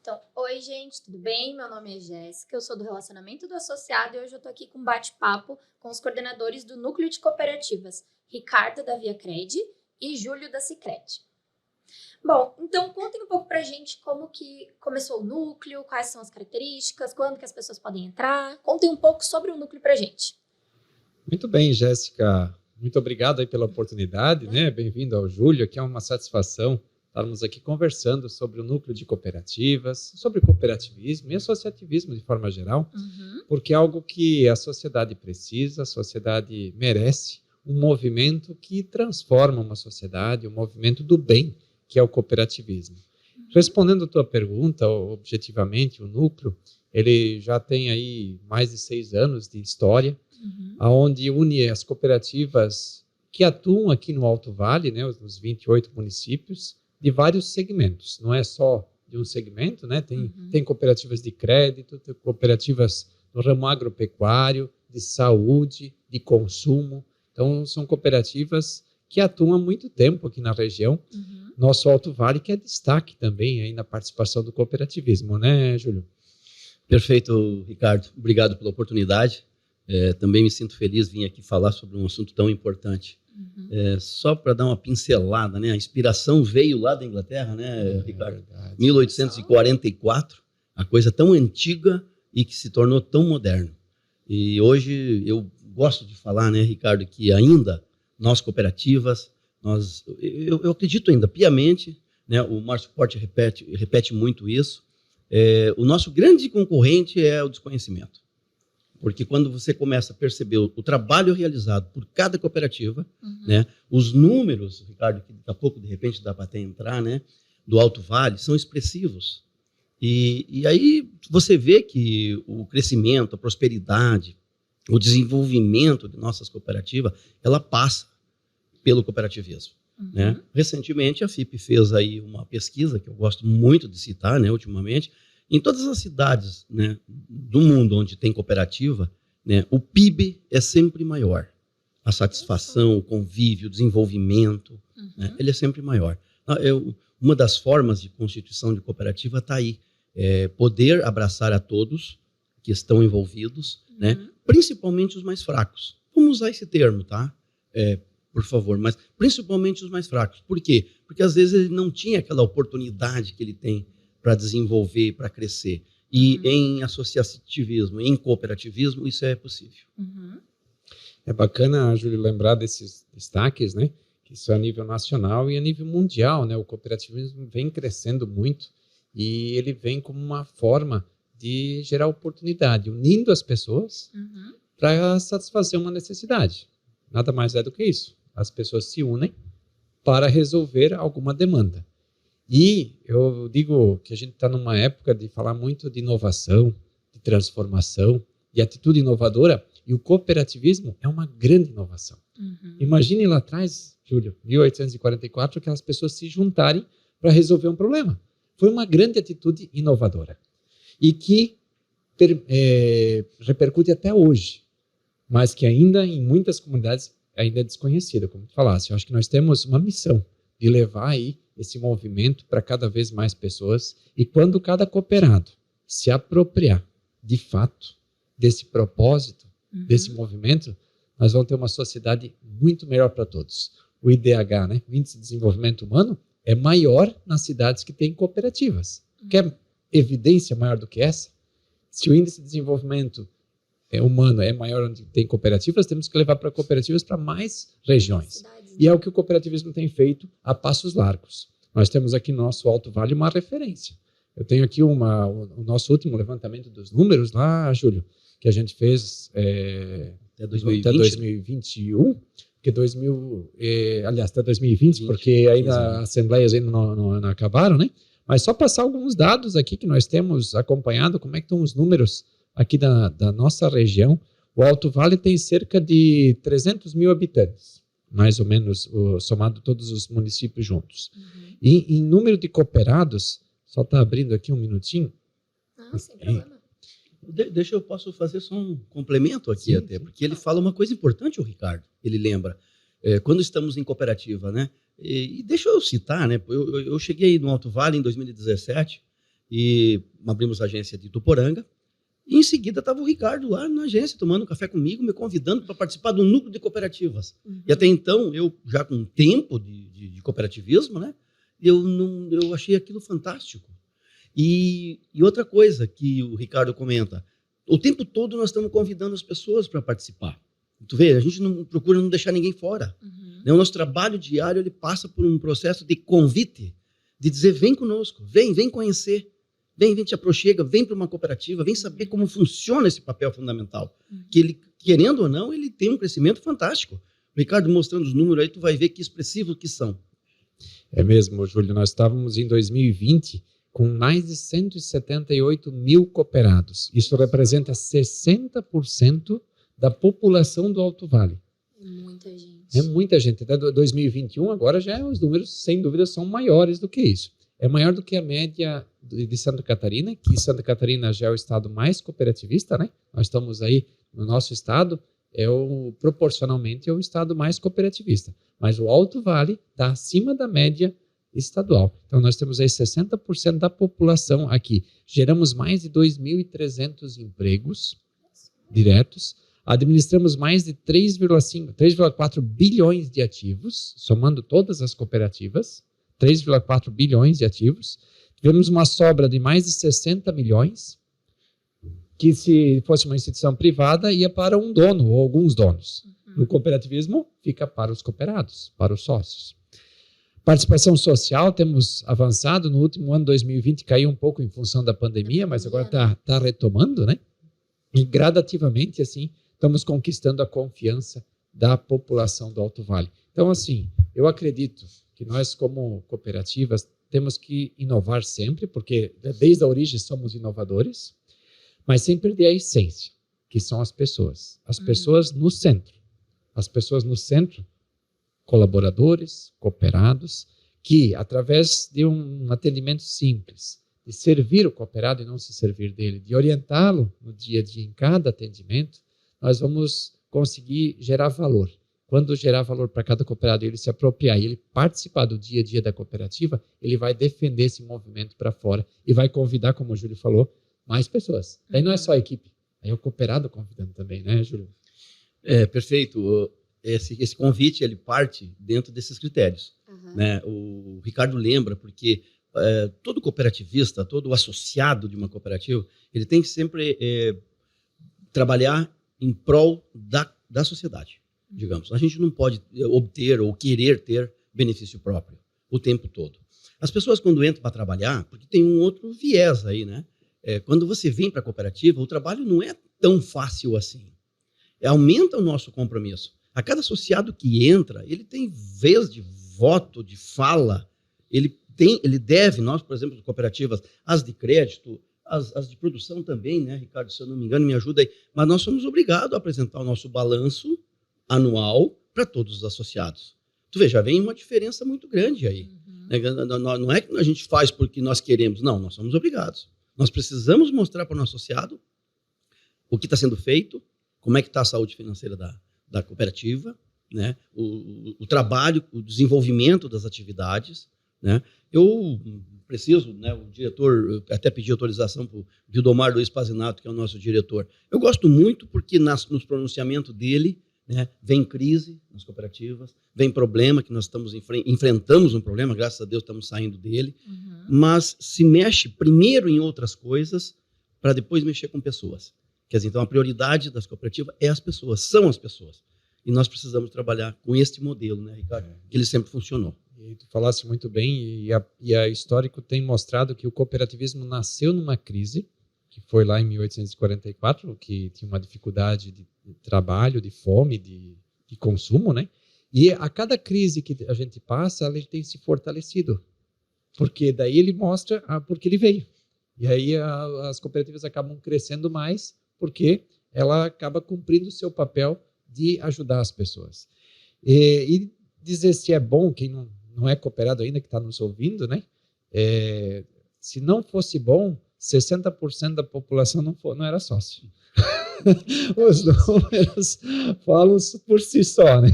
Então, oi gente, tudo bem? Meu nome é Jéssica, eu sou do Relacionamento do Associado e hoje eu estou aqui com um bate-papo com os coordenadores do Núcleo de Cooperativas, Ricardo da Via Cred e Júlio da Sicredi. Bom, então contem um pouco pra gente como que começou o núcleo, quais são as características, quando que as pessoas podem entrar. Contem um pouco sobre o núcleo pra gente. Muito bem, Jéssica. Muito obrigado aí pela oportunidade, né? Bem-vindo ao Júlio, aqui é uma satisfação estarmos aqui conversando sobre o núcleo de cooperativas, sobre cooperativismo e associativismo de forma geral, porque é algo que a sociedade precisa, a sociedade merece, um movimento que transforma uma sociedade, um movimento do bem, que é o cooperativismo. Respondendo a tua pergunta, objetivamente, o núcleo, ele já tem aí mais de 6 anos de história, onde une as cooperativas que atuam aqui no Alto Vale, né, os 28 municípios, de vários segmentos. Não é só de um segmento, né? Tem cooperativas de crédito, tem cooperativas no ramo agropecuário, de saúde, de consumo. Então, são cooperativas que atuam há muito tempo aqui na região. Nosso Alto Vale, que é destaque também aí na participação do cooperativismo, né, Júlio? Perfeito, Ricardo. Obrigado pela oportunidade. Também me sinto feliz em vir aqui falar sobre um assunto tão importante. Só para dar uma pincelada, né? A inspiração veio lá da Inglaterra, né, Ricardo? 1844, a coisa tão antiga e que se tornou tão moderna. E hoje eu gosto de falar, né, Ricardo, que ainda nós cooperativas, eu acredito ainda piamente, né, o Márcio Porte repete muito isso, o nosso grande concorrente é o desconhecimento. Porque quando você começa a perceber o trabalho realizado por cada cooperativa, né, os números, Ricardo, que daqui a pouco, de repente, dá para até entrar, né, do Alto Vale, são expressivos. E aí você vê que o crescimento, a prosperidade, o desenvolvimento de nossas cooperativas, ela passa pelo cooperativismo. Né? Recentemente, a FIP fez aí uma pesquisa, que eu gosto muito de citar, né, ultimamente. Em todas as cidades, né, do mundo onde tem cooperativa, né, o PIB é sempre maior. A satisfação, o convívio, o desenvolvimento, né, ele é sempre maior. Uma das formas de constituição de cooperativa está aí. Poder abraçar a todos que estão envolvidos, né, principalmente os mais fracos. Vamos usar esse termo, tá? Por favor, mas principalmente os mais fracos. Por quê? Porque às vezes ele não tinha aquela oportunidade que ele tem para desenvolver, para crescer. E em associativismo, em cooperativismo, isso é possível. É bacana, Júlio, lembrar desses destaques, né? Que isso é a nível nacional e a nível mundial, né? O cooperativismo vem crescendo muito e ele vem como uma forma de gerar oportunidade, unindo as pessoas para satisfazer uma necessidade. Nada mais é do que isso. As pessoas se unem para resolver alguma demanda. E eu digo que a gente está numa época de falar muito de inovação, de transformação, de atitude inovadora, e o cooperativismo é uma grande inovação. Imagine lá atrás, Júlio, 1844, aquelas pessoas se juntarem para resolver um problema. Foi uma grande atitude inovadora. E que repercute até hoje, mas que ainda em muitas comunidades ainda é desconhecida, como tu falaste. Eu acho que nós temos uma missão de levar aí esse movimento para cada vez mais pessoas, e quando cada cooperado se apropriar, de fato, desse propósito, desse movimento, nós vamos ter uma sociedade muito melhor para todos. O IDH, né, o Índice de Desenvolvimento Humano, é maior nas cidades que têm cooperativas. Quer evidência maior do que essa? Se o Índice de Desenvolvimento humano é maior onde tem cooperativas, temos que levar para cooperativas para mais regiões. E é o que o cooperativismo tem feito a passos largos. Nós temos aqui no nosso Alto Vale uma referência. Eu tenho aqui o nosso último levantamento dos números lá, Júlio, que a gente fez até 2021, porque até 2020, porque ainda as assembleias ainda não acabaram, né? Mas só passar alguns dados aqui que nós temos acompanhado, como é que estão os números aqui da nossa região. O Alto Vale tem cerca de 300 mil habitantes, mais ou menos, somado todos os municípios juntos. E em número de cooperados, só está abrindo aqui um minutinho. Sem problema. Posso fazer só um complemento aqui, porque ele fala uma coisa importante, o Ricardo. Ele lembra, quando estamos em cooperativa, né? E deixa eu citar, né? Eu cheguei no Alto Vale em 2017, e abrimos a agência de Ituporanga. E em seguida estava o Ricardo lá na agência, tomando um café comigo, me convidando para participar do núcleo de cooperativas. E até então, eu já com tempo de cooperativismo, né, eu achei aquilo fantástico. E outra coisa que o Ricardo comenta, o tempo todo nós estamos convidando as pessoas para participar. Tu vê, a gente não procura não deixar ninguém fora. O nosso trabalho diário ele passa por um processo de convite, de dizer, vem conosco, vem conhecer. Vem te aproxima, vem para uma cooperativa, vem saber como funciona esse papel fundamental. Que ele, querendo ou não, ele tem um crescimento fantástico. O Ricardo mostrando os números aí, tu vai ver que expressivos que são. É mesmo, Júlio, nós estávamos em 2020 com mais de 178 mil cooperados. Isso representa 60% da população do Alto Vale. Muita gente. É muita gente. Até 2021, agora já os números, sem dúvida, são maiores do que isso. É maior do que a média de Santa Catarina, que Santa Catarina já é o estado mais cooperativista, né? Nós estamos aí, no nosso estado, proporcionalmente é o estado mais cooperativista. Mas o Alto Vale está acima da média estadual. Então, nós temos aí 60% da população aqui. Geramos mais de 2.300 empregos diretos. Administramos mais de 3,4 bilhões de ativos, somando todas as cooperativas. 3,4 bilhões de ativos. Tivemos uma sobra de mais de 60 milhões, que se fosse uma instituição privada, ia para um dono ou alguns donos. No cooperativismo, fica para os cooperados, para os sócios. Participação social, temos avançado. No último ano, 2020, caiu um pouco em função da pandemia, mas agora está retomando, né? E gradativamente, assim, estamos conquistando a confiança da população do Alto Vale. Então, assim, eu acredito que nós, como cooperativas, temos que inovar sempre, porque desde a origem somos inovadores, mas sem perder a essência, que são as pessoas. As pessoas no centro. As pessoas no centro, colaboradores, cooperados, que, através de um atendimento simples, de servir o cooperado e não se servir dele, de orientá-lo no dia a dia em cada atendimento, nós vamos conseguir gerar valor. Quando gerar valor para cada cooperado, ele se apropriar e ele participar do dia a dia da cooperativa, ele vai defender esse movimento para fora e vai convidar, como o Júlio falou, mais pessoas. Daí não é só a equipe, aí é o cooperado convidando também, né, Júlio? Perfeito. Esse convite, ele parte dentro desses critérios. Né? O Ricardo lembra, porque todo cooperativista, todo associado de uma cooperativa, ele tem que sempre trabalhar em prol da sociedade. Digamos, a gente não pode obter ou querer ter benefício próprio o tempo todo. As pessoas, quando entram para trabalhar, porque tem um outro viés aí, né? Quando você vem para a cooperativa, o trabalho não é tão fácil assim. Aumenta o nosso compromisso. A cada associado que entra, ele tem vez de voto, de fala, ele deve, nós, por exemplo, cooperativas, as de crédito, as de produção também, né, Ricardo, se eu não me engano, me ajuda aí, mas nós somos obrigados a apresentar o nosso balanço anual para todos os associados. Tu vê, já vem uma diferença muito grande aí. Não é que a gente faz porque nós queremos, não, nós somos obrigados. Nós precisamos mostrar para o nosso associado o que está sendo feito, como é que está a saúde financeira da cooperativa, né? O trabalho, o desenvolvimento das atividades. Né? Eu preciso, né, o diretor, até pedi autorização para o Vildomar Luiz Pazinato, que é o nosso diretor. Eu gosto muito porque nos pronunciamentos dele, né, vem crise nas cooperativas, vem problema, que nós enfrentamos um problema, graças a Deus estamos saindo dele, mas se mexe primeiro em outras coisas para depois mexer com pessoas. Quer dizer, então a prioridade das cooperativas é as pessoas, são as pessoas. E nós precisamos trabalhar com este modelo, né, Ricardo? Que ele sempre funcionou. E tu falaste muito bem, e a histórico tem mostrado que o cooperativismo nasceu numa crise, que foi lá em 1844, que tinha uma dificuldade de trabalho, de fome, de consumo, né? E a cada crise que a gente passa, ele tem se fortalecido, porque daí ele mostra porque ele veio. E aí as cooperativas acabam crescendo mais, porque ela acaba cumprindo o seu papel de ajudar as pessoas. E dizer se é bom, quem não é cooperado ainda, que está nos ouvindo, né? Se não fosse bom, 60% da população não era sócio. Os números falam por si só, né?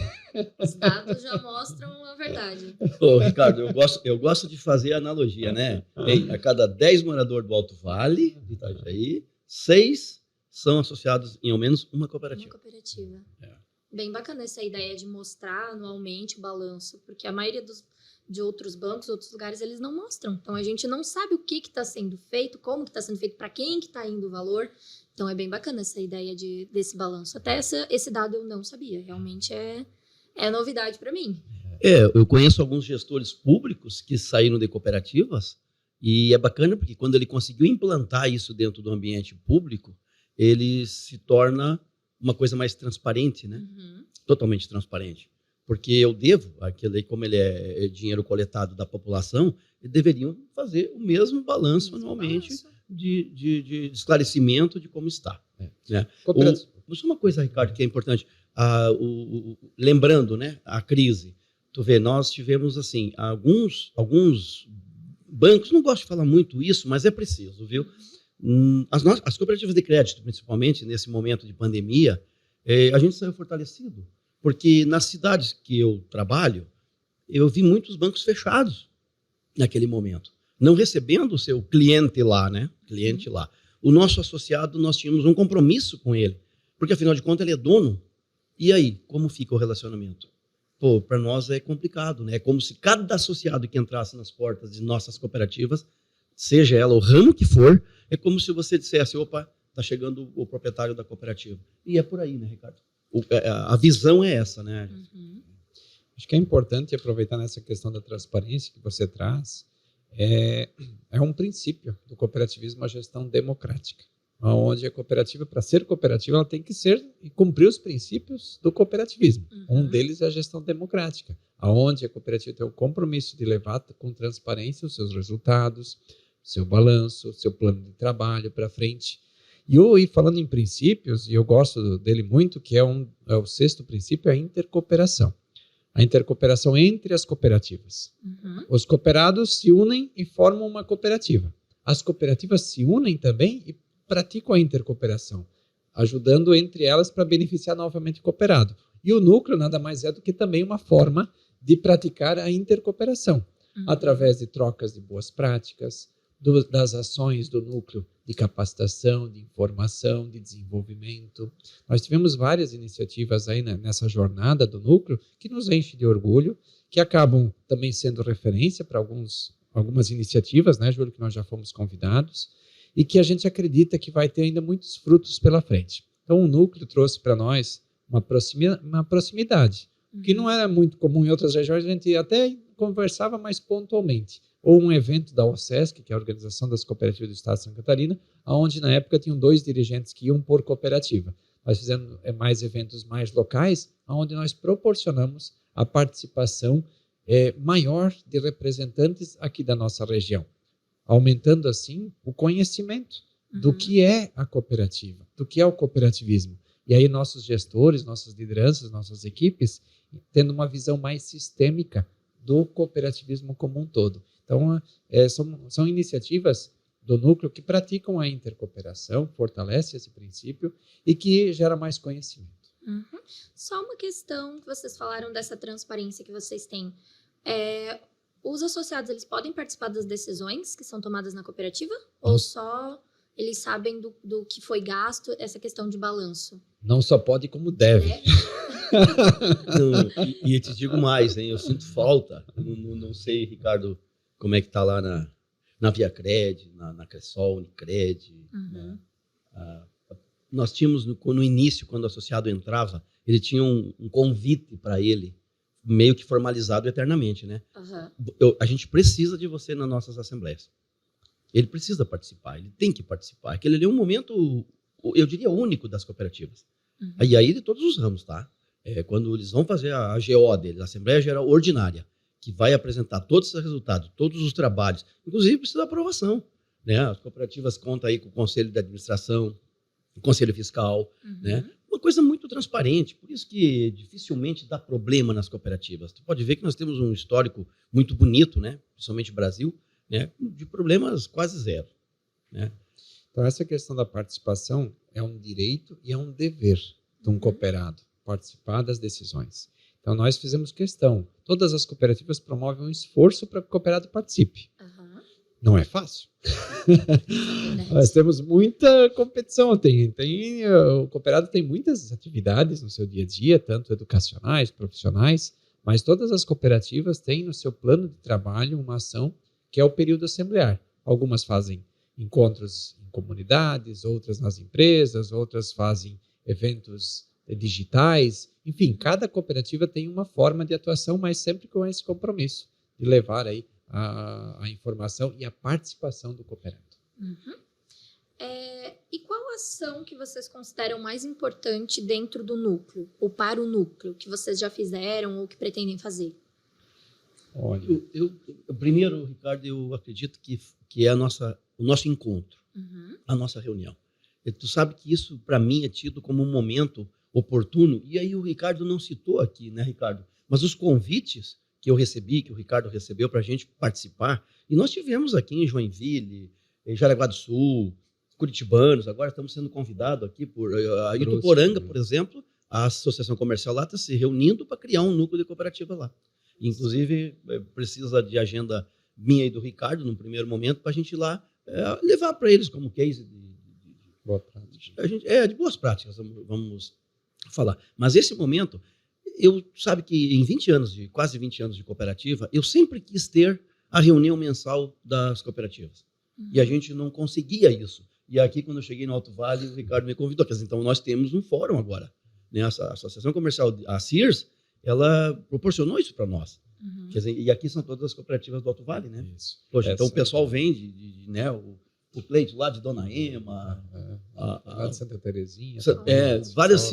Os dados já mostram a verdade. Ô, Ricardo, eu gosto de fazer analogia, né? A cada 10 moradores do Alto Vale, de Itajaí, 6 são associados em ao menos uma cooperativa. Uma cooperativa. Bem bacana essa ideia de mostrar anualmente o balanço, porque a maioria de outros bancos, outros lugares, eles não mostram. Então, a gente não sabe o que está sendo feito, como que está sendo feito, para quem que está indo o valor. Então, é bem bacana essa ideia desse balanço. Até esse dado eu não sabia. Realmente é novidade para mim. Eu conheço alguns gestores públicos que saíram de cooperativas e é bacana porque quando ele conseguiu implantar isso dentro do ambiente público, ele se torna uma coisa mais transparente, né? Totalmente transparente. Porque eu devo, como ele é dinheiro coletado da população, eles deveriam fazer o mesmo balanço anualmente de esclarecimento de como está. Né? Mas uma coisa, Ricardo, que é importante, lembrando, né, a crise, tu vê, nós tivemos assim, alguns bancos, não gosto de falar muito isso, mas é preciso, viu? As cooperativas de crédito, principalmente nesse momento de pandemia, a gente saiu fortalecido, porque nas cidades que eu trabalho, eu vi muitos bancos fechados naquele momento, não recebendo o seu cliente lá, né? Cliente lá. O nosso associado, nós tínhamos um compromisso com ele, porque afinal de contas ele é dono. E aí, como fica o relacionamento? Pô, para nós é complicado, né? É como se cada associado que entrasse nas portas de nossas cooperativas, seja ela o ramo que for, é como se você dissesse, opa, está chegando o proprietário da cooperativa. E é por aí, né, Ricardo? A visão é essa, né? Acho que é importante aproveitar nessa questão da transparência que você traz. É um princípio do cooperativismo a gestão democrática, onde a cooperativa, para ser cooperativa, ela tem que ser e cumprir os princípios do cooperativismo. Um deles é a gestão democrática, onde a cooperativa tem o compromisso de levar com transparência os seus resultados, seu balanço, seu plano de trabalho para frente. E falando em princípios, e eu gosto dele muito, que é o 6º princípio, é a intercooperação. A intercooperação entre as cooperativas. Os cooperados se unem e formam uma cooperativa. As cooperativas se unem também e praticam a intercooperação, ajudando entre elas para beneficiar novamente o cooperado. E o núcleo nada mais é do que também uma forma de praticar a intercooperação, através de trocas de boas práticas, das ações do núcleo de capacitação, de informação, de desenvolvimento. Nós tivemos várias iniciativas aí nessa jornada do núcleo que nos enche de orgulho, que acabam também sendo referência para algumas iniciativas, né, Júlio, que nós já fomos convidados, e que a gente acredita que vai ter ainda muitos frutos pela frente. Então, o núcleo trouxe para nós uma proximidade, que não era muito comum em outras regiões, a gente até conversava mais pontualmente. Ou um evento da OSESC, que é a Organização das Cooperativas do Estado de Santa Catarina, onde na época tinham 2 dirigentes que iam por cooperativa. Nós fizemos mais eventos mais locais, onde nós proporcionamos a participação maior de representantes aqui da nossa região, aumentando assim o conhecimento do que é a cooperativa, do que é o cooperativismo. E aí nossos gestores, nossas lideranças, nossas equipes, tendo uma visão mais sistêmica do cooperativismo como um todo. Então, são iniciativas do núcleo que praticam a intercooperação, fortalece esse princípio e que gera mais conhecimento. Só uma questão que vocês falaram dessa transparência que vocês têm. Os associados, eles podem participar das decisões que são tomadas na cooperativa? Ou só eles sabem do que foi gasto, essa questão de balanço? Não só pode, como deve. E eu te digo mais, hein? Eu sinto falta. Não sei, Ricardo, como é que está lá na Viacred, na Cressol, Unicred. Né? Nós tínhamos, no início, quando o associado entrava, ele tinha um convite para ele, meio que formalizado eternamente, né? A gente precisa de você nas nossas assembleias. Ele precisa participar, ele tem que participar. Aquele ali é um momento, eu diria, único das cooperativas. E aí de todos os ramos, tá? Quando eles vão fazer a GO deles, a Assembleia Geral Ordinária, que vai apresentar todos os resultados, todos os trabalhos, inclusive precisa de aprovação. Né? As cooperativas contam aí com o Conselho de Administração, o Conselho Fiscal, né? Uma coisa muito transparente, por isso que dificilmente dá problema nas cooperativas. Você pode ver que nós temos um histórico muito bonito, né? Principalmente no Brasil, né? De problemas quase zero. Né? Então, essa questão da participação é um direito e é um dever de um cooperado participar das decisões. Então, nós fizemos questão. Todas as cooperativas promovem um esforço para que o cooperado participe. Não é fácil. Nós temos muita competição. O cooperado tem muitas atividades no seu dia a dia, tanto educacionais, profissionais, mas todas as cooperativas têm no seu plano de trabalho uma ação que é o período assemblear. Algumas fazem encontros em comunidades, outras nas empresas, outras fazem eventos digitais. Enfim, cada cooperativa tem uma forma de atuação, mas sempre com esse compromisso de levar aí a informação e a participação do cooperado. E qual ação que vocês consideram mais importante dentro do núcleo, ou para o núcleo, que vocês já fizeram ou que pretendem fazer? Olha, Primeiro, Ricardo, eu acredito que é o nosso encontro, a nossa reunião. E tu sabe que isso, para mim, é tido como um momento oportuno. E aí o Ricardo não citou aqui, né, Ricardo? Mas os convites que eu recebi, que o Ricardo recebeu para a gente participar, e nós tivemos aqui em Joinville, em Jaraguá do Sul, curitibanos, agora estamos sendo convidados aqui por Ituporanga, por exemplo, a Associação Comercial lá está se reunindo para criar um núcleo de cooperativa lá. Inclusive, precisa de agenda minha e do Ricardo, num primeiro momento, para a gente ir lá levar para eles como case de boa prática. De boas práticas, vamos falar. Mas esse momento, sabe que em quase 20 anos de cooperativa, eu sempre quis ter a reunião mensal das cooperativas. E a gente não conseguia isso. E aqui, quando eu cheguei no Alto Vale, o Ricardo me convidou. Então, nós temos um fórum agora. Né? A Associação Comercial, a Sears, ela proporcionou isso para nós. Quer dizer, e aqui são todas as cooperativas do Alto Vale, né? Isso. Poxa, então o pessoal vem né, o Cleide lá de Dona Ema, lá de Santa Terezinha. Várias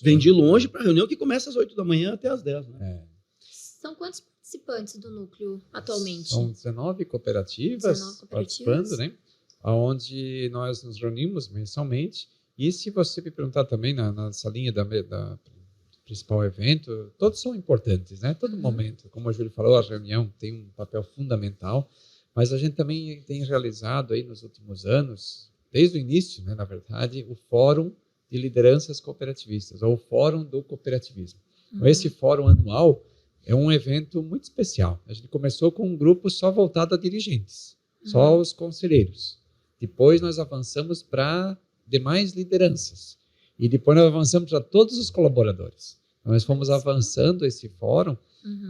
vem de longe para a reunião que começa às 8 da manhã até às 10. Né? São quantos participantes do núcleo atualmente? São 19 cooperativas participando, né? Onde nós nos reunimos mensalmente. E se você me perguntar também nessa linha da principal evento, todos são importantes, né? Todo momento, como a Júlia falou, a reunião tem um papel fundamental, mas a gente também tem realizado aí nos últimos anos, desde o início, né, na verdade, o Fórum de Lideranças Cooperativistas, ou o Fórum do Cooperativismo. Então, esse fórum anual é um evento muito especial. A gente começou com um grupo só voltado a dirigentes, só os conselheiros. Depois nós avançamos para demais lideranças. E depois nós avançamos para todos os colaboradores. Então, nós fomos avançando esse fórum,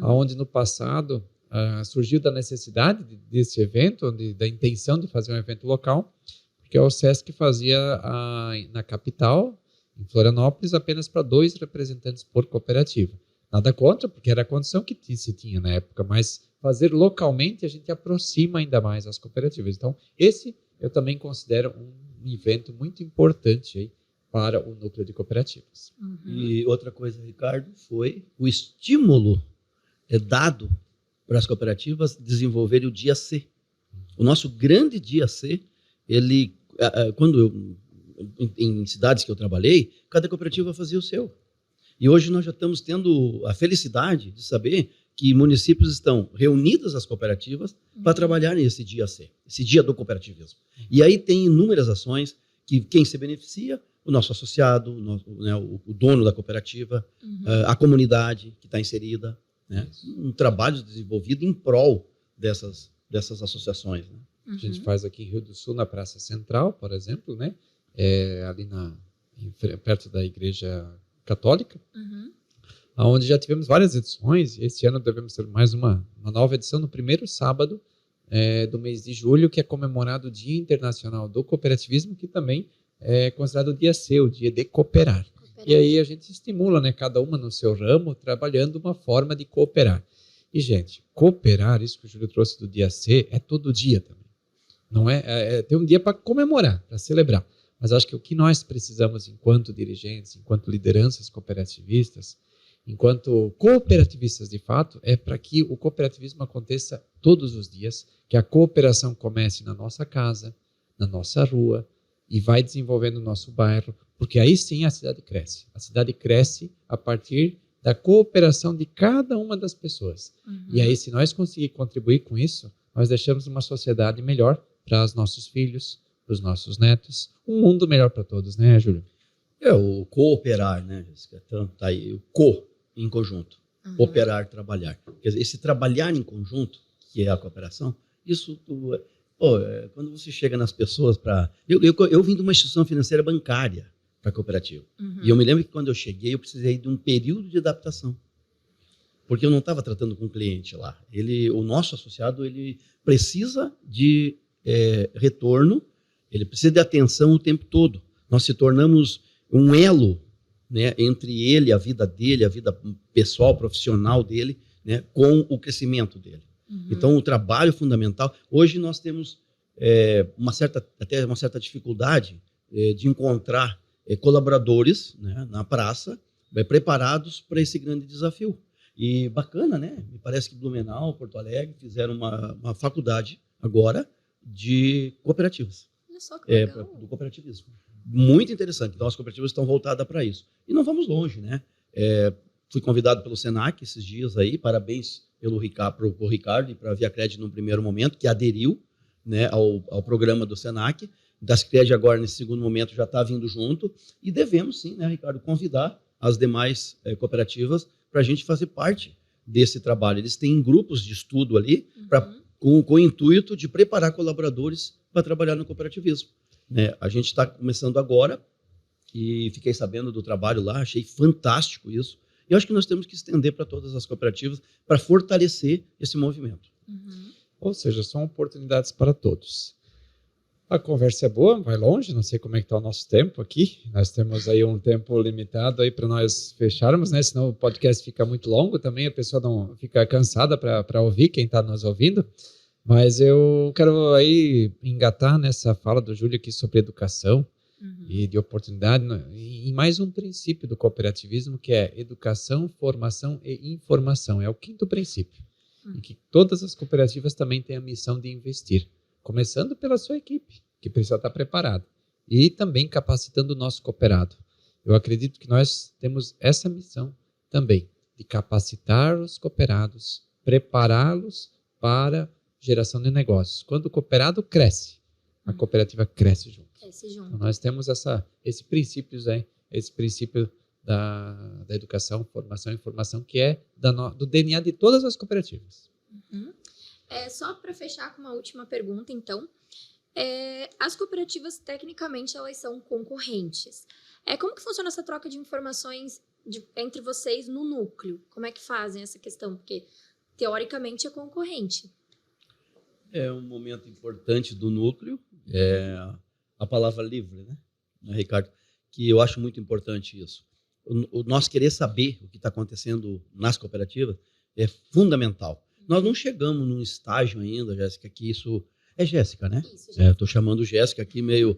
onde no passado surgiu da necessidade desse evento, da intenção de fazer um evento local, porque o SESC fazia na capital, em Florianópolis, apenas para 2 representantes por cooperativa. Nada contra, porque era a condição que se tinha na época, mas fazer localmente a gente aproxima ainda mais as cooperativas. Então, esse eu também considero um evento muito importante aí para o núcleo de cooperativas. E outra coisa, Ricardo, foi o estímulo dado para as cooperativas desenvolverem o Dia C. O nosso grande Dia C, em cidades que eu trabalhei, cada cooperativa fazia o seu. E hoje nós já estamos tendo a felicidade de saber que municípios estão reunidas as cooperativas para trabalhar nesse Dia C, esse Dia do Cooperativismo. E aí tem inúmeras ações que quem se beneficia, o nosso associado, o dono da cooperativa, a comunidade que está inserida, né? Um trabalho desenvolvido em prol dessas associações. Né? A gente faz aqui em Rio do Sul, na Praça Central, por exemplo, né? Ali perto da Igreja Católica, onde já tivemos várias edições. Este ano devemos ter mais uma nova edição no primeiro sábado do mês de julho, que é comemorado o Dia Internacional do Cooperativismo, que também é considerado o Dia C, o Dia de Cooperar. E aí a gente estimula, né, cada uma no seu ramo, trabalhando uma forma de cooperar. E, gente, cooperar, isso que o Júlio trouxe do Dia C, é todo dia também. Não tem um dia para comemorar, para celebrar. Mas acho que o que nós precisamos, enquanto dirigentes, enquanto lideranças cooperativistas, enquanto cooperativistas de fato, é para que o cooperativismo aconteça todos os dias, que a cooperação comece na nossa casa, na nossa rua, e vai desenvolvendo o nosso bairro, porque aí sim a cidade cresce. A cidade cresce a partir da cooperação de cada uma das pessoas. E aí, se nós conseguirmos contribuir com isso, nós deixamos uma sociedade melhor para os nossos filhos, para os nossos netos, um mundo melhor para todos, né, Júlio? É o cooperar, né, Jéssica? Então, tá aí, o co, em conjunto. Operar, trabalhar. Quer dizer, esse trabalhar em conjunto, que é a cooperação, isso quando você chega nas pessoas para... Eu vim de uma instituição financeira bancária para cooperativa. E eu me lembro que quando eu cheguei, eu precisei de um período de adaptação. Porque eu não estava tratando com o cliente lá. O nosso associado, ele precisa de retorno, ele precisa de atenção o tempo todo. Nós se tornamos um elo, né, entre ele, a vida dele, a vida pessoal, profissional dele, né, com o crescimento dele. Então, o trabalho fundamental... Hoje nós temos até uma certa dificuldade de encontrar colaboradores, né, na praça, preparados para esse grande desafio. E bacana, né? Me parece que Blumenau, Porto Alegre fizeram uma faculdade agora de cooperativas. Olha só que legal. Do cooperativismo. Muito interessante. Então, as cooperativas estão voltadas para isso. E não vamos longe, né? Fui convidado pelo Senac esses dias aí, parabéns pro Ricardo e para a ViaCred no primeiro momento, que aderiu, né, ao programa do Senac. Da Sicredi agora, nesse segundo momento, já está vindo junto. E devemos, sim, né, Ricardo, convidar as demais cooperativas para a gente fazer parte desse trabalho. Eles têm grupos de estudo ali com o intuito de preparar colaboradores para trabalhar no cooperativismo. Né? A gente está começando agora e fiquei sabendo do trabalho lá, achei fantástico isso. E eu acho que nós temos que estender para todas as cooperativas para fortalecer esse movimento. Ou seja, são oportunidades para todos. A conversa é boa, vai longe, não sei como é que está o nosso tempo aqui. Nós temos aí um tempo limitado aí para nós fecharmos, né? Senão o podcast fica muito longo também, a pessoa não fica cansada para ouvir, quem está nos ouvindo. Mas eu quero aí engatar nessa fala do Júlio aqui sobre educação e de oportunidade, em mais um princípio do cooperativismo, que é educação, formação e informação. É o 5º princípio. E que todas as cooperativas também têm a missão de investir. Começando pela sua equipe, que precisa estar preparada. E também capacitando o nosso cooperado. Eu acredito que nós temos essa missão também, de capacitar os cooperados, prepará-los para geração de negócios. Quando o cooperado cresce, a cooperativa cresce junto. Então, nós temos esse princípio da educação, formação e informação, que é do DNA de todas as cooperativas. Só para fechar com uma última pergunta, então. As cooperativas, tecnicamente, elas são concorrentes. Como que funciona essa troca de informações entre vocês no núcleo? Como é que fazem essa questão? Porque, teoricamente, é concorrente. É um momento importante do núcleo, a palavra livre, né, Ricardo? Que eu acho muito importante isso. O nós querer saber o que está acontecendo nas cooperativas é fundamental. Nós não chegamos num estágio ainda, Jéssica, que isso... É Jéssica, né? Isso, Jéssica. Estou chamando Jéssica aqui meio...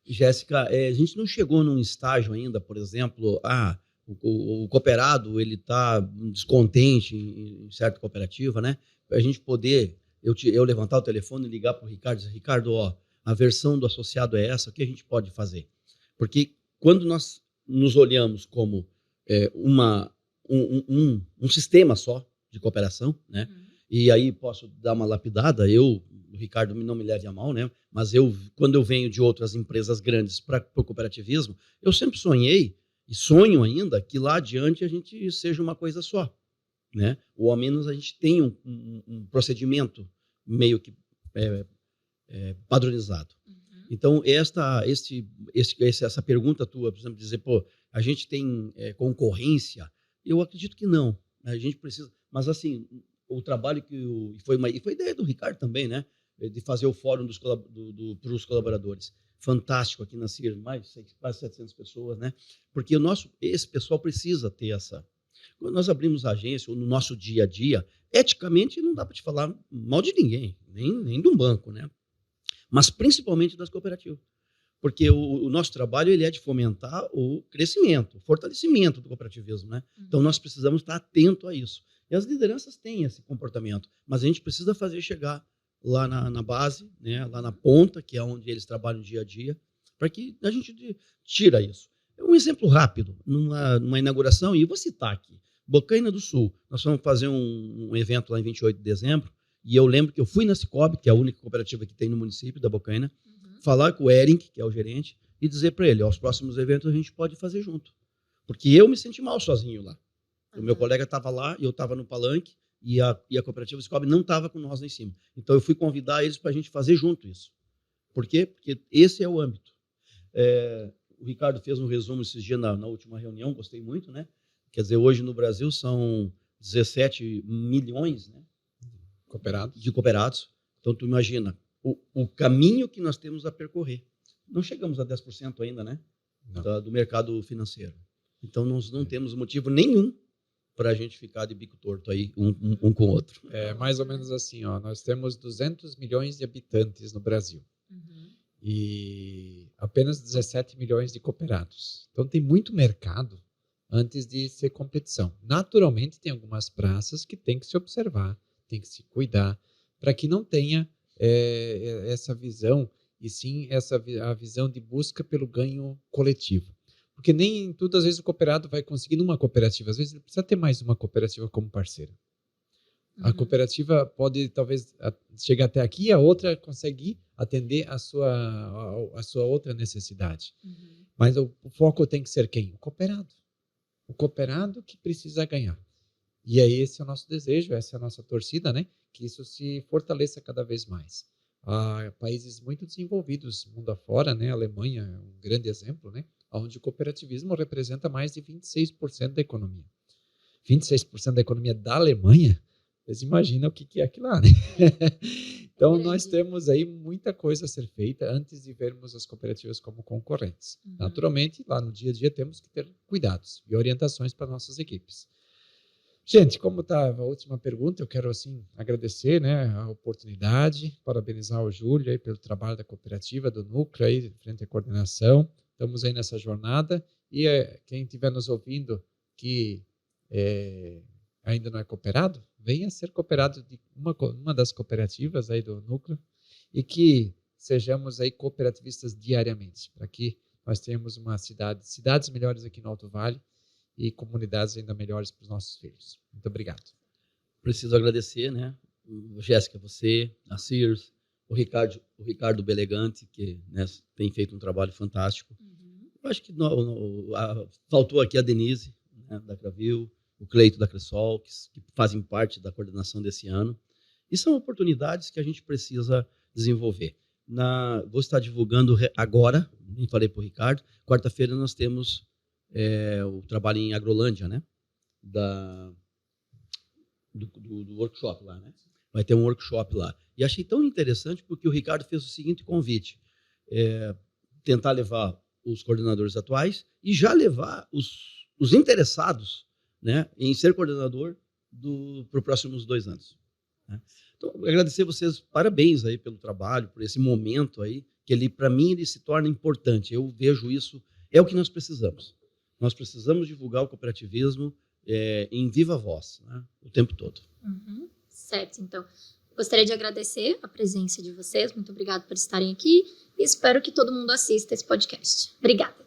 Jéssica, a gente não chegou num estágio ainda, por exemplo, o cooperado ele está descontente em certa cooperativa, né? Para a gente poder, eu levantar o telefone e ligar para o Ricardo e dizer, Ricardo, a versão do associado é essa, o que a gente pode fazer? Porque quando nós nos olhamos como um sistema só de cooperação, né? E aí posso dar uma lapidada, o Ricardo não me leve a mal, né? Mas quando eu venho de outras empresas grandes para o cooperativismo, eu sempre sonhei, e sonho ainda, que lá adiante a gente seja uma coisa só, né? Ou ao menos a gente tenha um procedimento meio que padronizado. Então, essa pergunta tua, por exemplo, dizer, a gente tem concorrência? Eu acredito que não. A gente precisa... Mas, assim, o trabalho que foi ideia do Ricardo também, né? De fazer o fórum para os colaboradores. Fantástico aqui na CIR, quase 700 pessoas, né? Porque esse pessoal precisa ter essa... Quando nós abrimos a agência, ou no nosso dia a dia, eticamente não dá para te falar mal de ninguém, nem de um banco, né? Mas principalmente das cooperativas. Porque o nosso trabalho ele é de fomentar o crescimento, o fortalecimento do cooperativismo, né? Então nós precisamos estar atento a isso. E as lideranças têm esse comportamento, mas a gente precisa fazer chegar lá na base, né? Lá na ponta, que é onde eles trabalham dia a dia, para que a gente tira isso. Um exemplo rápido, numa inauguração, e eu vou citar aqui, Bocaina do Sul, nós vamos fazer um evento lá em 28 de dezembro, e eu lembro que eu fui na Cicobi, que é a única cooperativa que tem no município da Bocaina, falar com o Eric, que é o gerente, e dizer para ele, aos próximos eventos a gente pode fazer junto. Porque eu me senti mal sozinho lá. O meu colega estava lá, e eu estava no palanque, e a cooperativa Cicobi não estava com nós lá em cima. Então eu fui convidar eles para a gente fazer junto isso. Por quê? Porque esse é o âmbito. O Ricardo fez um resumo esses dias na última reunião, gostei muito, né? Quer dizer, hoje no Brasil são 17 milhões, né, de cooperados. Então, tu imagina o caminho que nós temos a percorrer. Não chegamos a 10% ainda, né, do mercado financeiro. Então, nós não temos motivo nenhum para a gente ficar de bico torto aí, um com o outro. É mais ou menos assim, ó, nós temos 200 milhões de habitantes no Brasil. E apenas 17 milhões de cooperados. Então, tem muito mercado antes de ser competição. Naturalmente, tem algumas praças que tem que se observar, tem que se cuidar, para que não tenha essa visão, e sim a visão de busca pelo ganho coletivo. Porque nem tudo, às vezes, o cooperado vai conseguir numa cooperativa. Às vezes, ele precisa ter mais uma cooperativa como parceira. A cooperativa pode, talvez, chegar até aqui, a outra consegue atender a sua outra necessidade. Mas o foco tem que ser quem? O cooperado. O cooperado que precisa ganhar. E aí esse é o nosso desejo, essa é a nossa torcida, né? Que isso se fortaleça cada vez mais. Há países muito desenvolvidos, mundo afora, né? A Alemanha é um grande exemplo, né? Onde o cooperativismo representa mais de 26% da economia. 26% da economia da Alemanha, vocês imaginam o que é aquilo lá, né? Então, nós temos aí muita coisa a ser feita antes de vermos as cooperativas como concorrentes. Naturalmente, lá no dia a dia, temos que ter cuidados e orientações para nossas equipes. Gente, como está a última pergunta, eu quero, assim, agradecer, né, a oportunidade, parabenizar o Júlio aí pelo trabalho da cooperativa, do núcleo aí, frente à coordenação. Estamos aí nessa jornada e quem estiver nos ouvindo que ainda não é cooperado, venha ser cooperado de uma das cooperativas aí do núcleo e que sejamos aí cooperativistas diariamente, para que nós tenhamos cidades melhores aqui no Alto Vale e comunidades ainda melhores para os nossos filhos. Muito obrigado. Preciso agradecer, né, Jéssica, você, a Sears, o Ricardo Belegante, que, né, tem feito um trabalho fantástico. Eu acho que faltou aqui a Denise, né, da Cravil, o Cleito da Cressol, que fazem parte da coordenação desse ano. E são oportunidades que a gente precisa desenvolver. Vou estar divulgando agora, nem falei para o Ricardo, quarta-feira nós temos o trabalho em Agrolândia, né? Do workshop lá, né? Vai ter um workshop lá. E achei tão interessante porque o Ricardo fez o seguinte convite, tentar levar os coordenadores atuais e já levar os interessados, né, em ser coordenador para os próximos 2 anos. Né? Então, agradecer vocês, parabéns aí pelo trabalho, por esse momento aí, que para mim ele se torna importante. Eu vejo isso, é o que nós precisamos. Nós precisamos divulgar o cooperativismo em viva voz, né, o tempo todo. Certo, então. Gostaria de agradecer a presença de vocês, muito obrigada por estarem aqui e espero que todo mundo assista esse podcast. Obrigada.